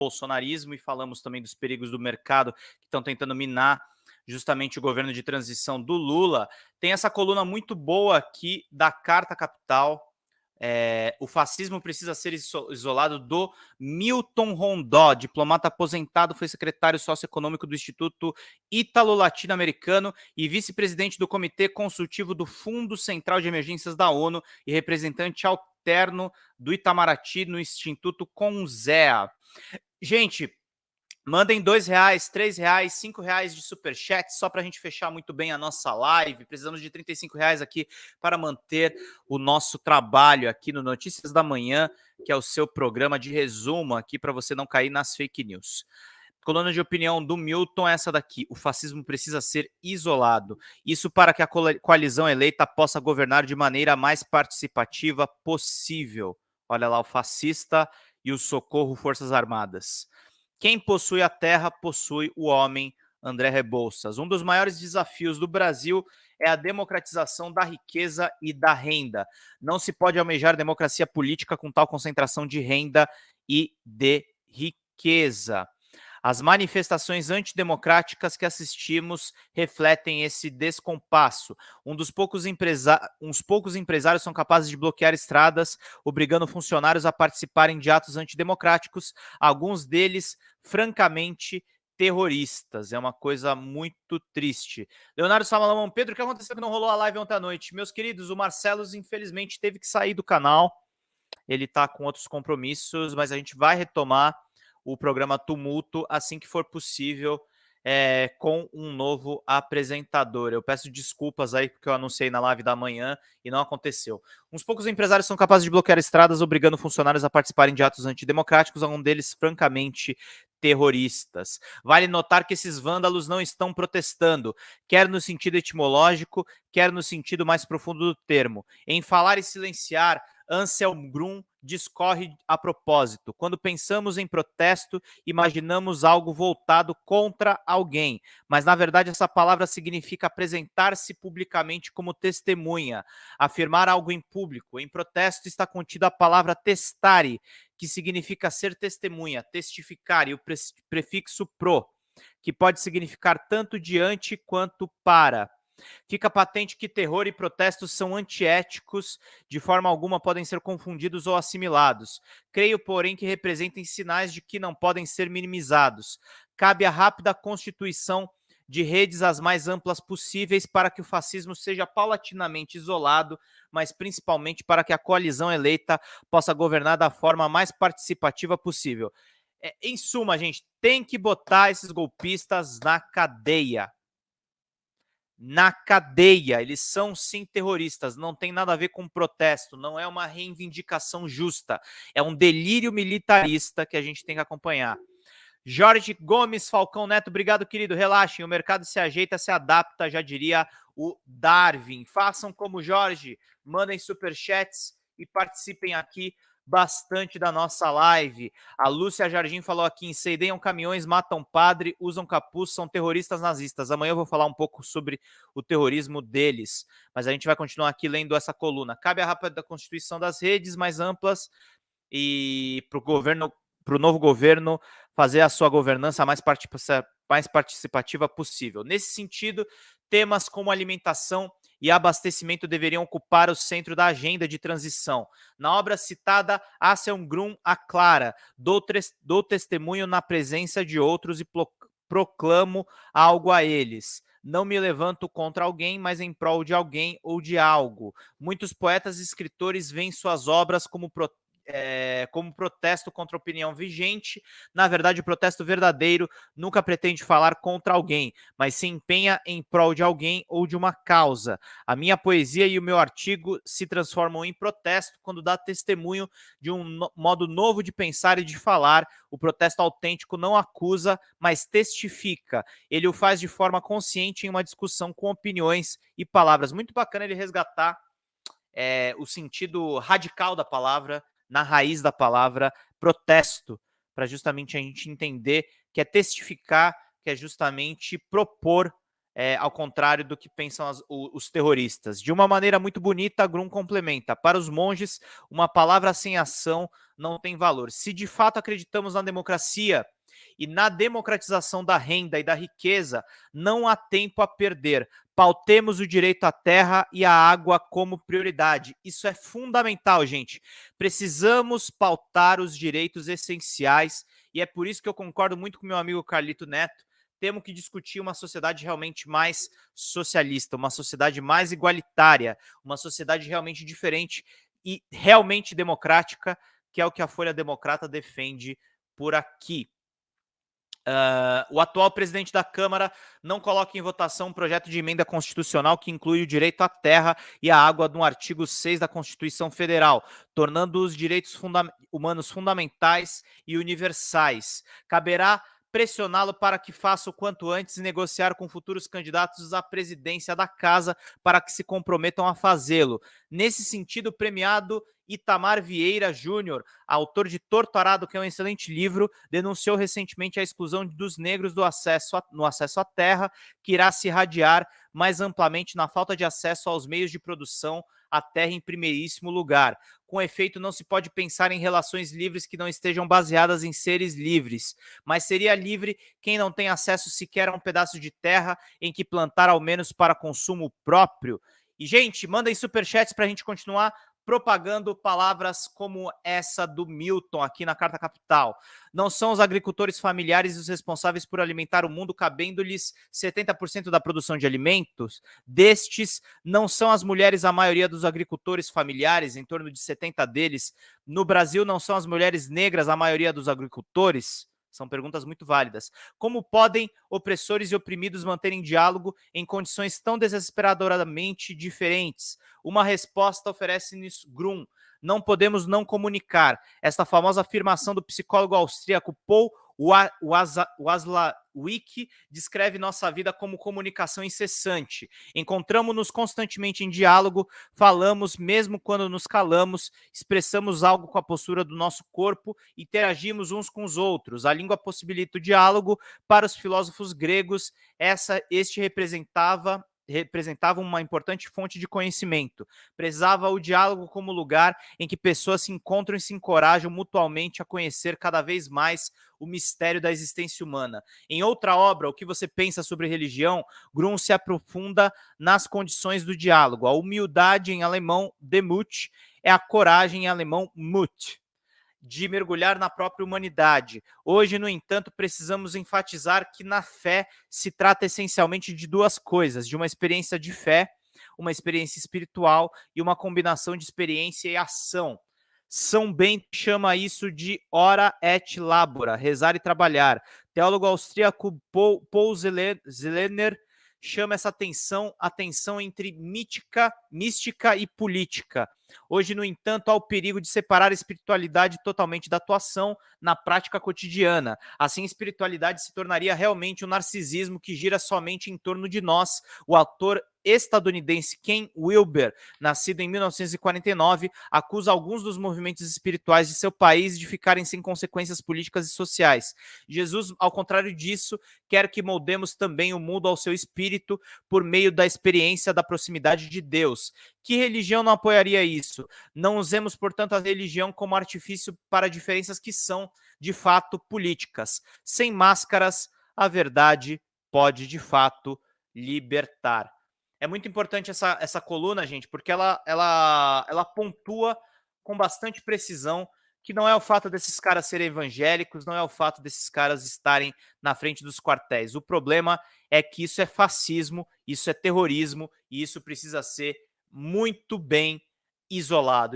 bolsonarismo e falamos também dos perigos do mercado que estão tentando minar justamente o governo de transição do Lula. Tem essa coluna muito boa aqui da Carta Capital. O fascismo precisa ser isolado, do Milton Rondó, diplomata aposentado, foi secretário socioeconômico do Instituto Ítalo-Latino-Americano e vice-presidente do Comitê Consultivo do Fundo Central de Emergências da ONU e representante alterno do Itamaraty no Instituto CONZEA. Gente, mandem R$2, R$3, R$5 de superchat, só para a gente fechar muito bem a nossa live. Precisamos de R$35 aqui para manter o nosso trabalho aqui no Notícias da Manhã, que é o seu programa de resumo aqui para você não cair nas fake news. Coluna de opinião do Milton é essa daqui: o fascismo precisa ser isolado. Isso para que a coalizão eleita possa governar de maneira mais participativa possível. Olha lá, o fascista e o socorro Forças Armadas. Quem possui a terra, possui o homem. André Rebouças. Um dos maiores desafios do Brasil é a democratização da riqueza e da renda. Não se pode almejar democracia política com tal concentração de renda e de riqueza. As manifestações antidemocráticas que assistimos refletem esse descompasso. Uns poucos empresários são capazes de bloquear estradas, obrigando funcionários a participarem de atos antidemocráticos, alguns deles, francamente, terroristas. É uma coisa muito triste. Leonardo Salamão, Pedro, o que aconteceu que não rolou a live ontem à noite? Meus queridos, o Marcelos, infelizmente, teve que sair do canal. Ele está com outros compromissos, mas a gente vai retomar o programa Tumulto assim que for possível, com um novo apresentador. Eu peço desculpas aí porque eu anunciei na live da manhã e não aconteceu. Uns poucos empresários são capazes de bloquear estradas, obrigando funcionários a participarem de atos antidemocráticos, algum deles francamente terroristas. Vale notar que esses vândalos não estão protestando, quer no sentido etimológico, quer no sentido mais profundo do termo. Em falar e silenciar, Anselm Grum discorre a propósito. Quando pensamos em protesto, imaginamos algo voltado contra alguém, mas na verdade essa palavra significa apresentar-se publicamente como testemunha, afirmar algo em público. Em protesto está contida a palavra testare, que significa ser testemunha, testificar, e o prefixo pro, que pode significar tanto diante quanto para. Fica patente que terror e protestos são antiéticos, de forma alguma podem ser confundidos ou assimilados. Creio, porém, que representem sinais de que não podem ser minimizados. Cabe a rápida constituição de redes as mais amplas possíveis para que o fascismo seja paulatinamente isolado, mas principalmente para que a coalizão eleita possa governar da forma mais participativa possível. Em suma, gente, tem que botar esses golpistas na cadeia. Na cadeia. Eles são sim terroristas, não tem nada a ver com protesto, não é uma reivindicação justa, é um delírio militarista que a gente tem que acompanhar. Jorge Gomes Falcão Neto, obrigado, querido, relaxem, o mercado se ajeita, se adapta, já diria o Darwin. Façam como Jorge, mandem superchats e participem aqui bastante da nossa live. A Lúcia Jardim falou aqui: incendiam caminhões, matam padre, usam capuz, são terroristas nazistas. Amanhã eu vou falar um pouco sobre o terrorismo deles, mas a gente vai continuar aqui lendo essa coluna. Cabe a rápida constituição das redes mais amplas e para o novo governo fazer a sua governança mais participativa possível. Nesse sentido, temas como alimentação e abastecimento deveriam ocupar o centro da agenda de transição. Na obra citada, Anselm Grum aclara: dou testemunho na presença de outros e proclamo algo a eles. Não me levanto contra alguém, mas em prol de alguém ou de algo. Muitos poetas e escritores veem suas obras como protesto contra a opinião vigente. Na verdade, o protesto verdadeiro nunca pretende falar contra alguém, mas se empenha em prol de alguém ou de uma causa. A minha poesia e o meu artigo se transformam em protesto quando dá testemunho de um modo novo de pensar e de falar. O protesto autêntico não acusa, mas testifica. Ele o faz de forma consciente em uma discussão com opiniões e palavras. Muito bacana ele resgatar o sentido radical da palavra, na raiz da palavra protesto, para justamente a gente entender que é testificar, que é justamente propor ao contrário do que pensam os terroristas. De uma maneira muito bonita, Grum complementa: para os monges, uma palavra sem ação não tem valor. Se de fato acreditamos na democracia e na democratização da renda e da riqueza, não há tempo a perder. Pautemos o direito à terra e à água como prioridade. Isso é fundamental, gente. Precisamos pautar os direitos essenciais e é por isso que eu concordo muito com meu amigo Carlito Neto. Temos que discutir uma sociedade realmente mais socialista, uma sociedade mais igualitária, uma sociedade realmente diferente e realmente democrática, que é o que a Folha Democrata defende por aqui. O atual presidente da Câmara não coloca em votação um projeto de emenda constitucional que inclui o direito à terra e à água no artigo 6 da Constituição Federal, tornando os direitos humanos fundamentais e universais. Caberá pressioná-lo para que faça o quanto antes e negociar com futuros candidatos à presidência da Casa para que se comprometam a fazê-lo. Nesse sentido, o premiado Itamar Vieira Júnior, autor de Torto Arado, que é um excelente livro, denunciou recentemente a exclusão dos negros no acesso à terra, que irá se irradiar mais amplamente na falta de acesso aos meios de produção, à terra em primeiríssimo lugar. Com efeito, não se pode pensar em relações livres que não estejam baseadas em seres livres, mas seria livre quem não tem acesso sequer a um pedaço de terra em que plantar, ao menos para consumo próprio. E, gente, mandem superchats para a gente continuar propagando palavras como essa do Milton aqui na Carta Capital. Não são os agricultores familiares os responsáveis por alimentar o mundo, cabendo-lhes 70% da produção de alimentos? Destes, não são as mulheres a maioria dos agricultores familiares, em torno de 70 deles? No Brasil, não são as mulheres negras a maioria dos agricultores? São perguntas muito válidas. Como podem opressores e oprimidos manterem diálogo em condições tão desesperadoramente diferentes? Uma resposta oferece-nos Grum: não podemos não comunicar. Esta famosa afirmação do psicólogo austríaco Paul Watzlawick descreve nossa vida como comunicação incessante. Encontramos-nos constantemente em diálogo, falamos mesmo quando nos calamos, expressamos algo com a postura do nosso corpo, interagimos uns com os outros. A língua possibilita o diálogo. Para os filósofos gregos, este representava uma importante fonte de conhecimento. Prezava o diálogo como lugar em que pessoas se encontram e se encorajam mutuamente a conhecer cada vez mais o mistério da existência humana. Em outra obra, O que você pensa sobre religião, Grum se aprofunda nas condições do diálogo. A humildade, em alemão, Demut, é a coragem, em alemão, Mut, de mergulhar na própria humanidade. Hoje, no entanto, precisamos enfatizar que na fé se trata essencialmente de duas coisas: de uma experiência de fé, uma experiência espiritual e uma combinação de experiência e ação. São Bento chama isso de ora et labora, rezar e trabalhar. Teólogo austríaco Paul Zeller chama essa tensão entre mística e política. Hoje, no entanto, há o perigo de separar a espiritualidade totalmente da atuação na prática cotidiana. Assim, a espiritualidade se tornaria realmente um narcisismo que gira somente em torno de nós. O autor estadunidense Ken Wilber, nascido em 1949, acusa alguns dos movimentos espirituais de seu país de ficarem sem consequências políticas e sociais. Jesus, ao contrário disso, quer que moldemos também o mundo ao seu espírito por meio da experiência da proximidade de Deus. Que religião não apoiaria isso? Não usemos, portanto, a religião como artifício para diferenças que são, de fato, políticas. Sem máscaras, a verdade pode, de fato, libertar. É muito importante essa coluna, gente, porque ela pontua com bastante precisão que não é o fato desses caras serem evangélicos, não é o fato desses caras estarem na frente dos quartéis. O problema é que isso é fascismo, isso é terrorismo e isso precisa ser muito bem isolado.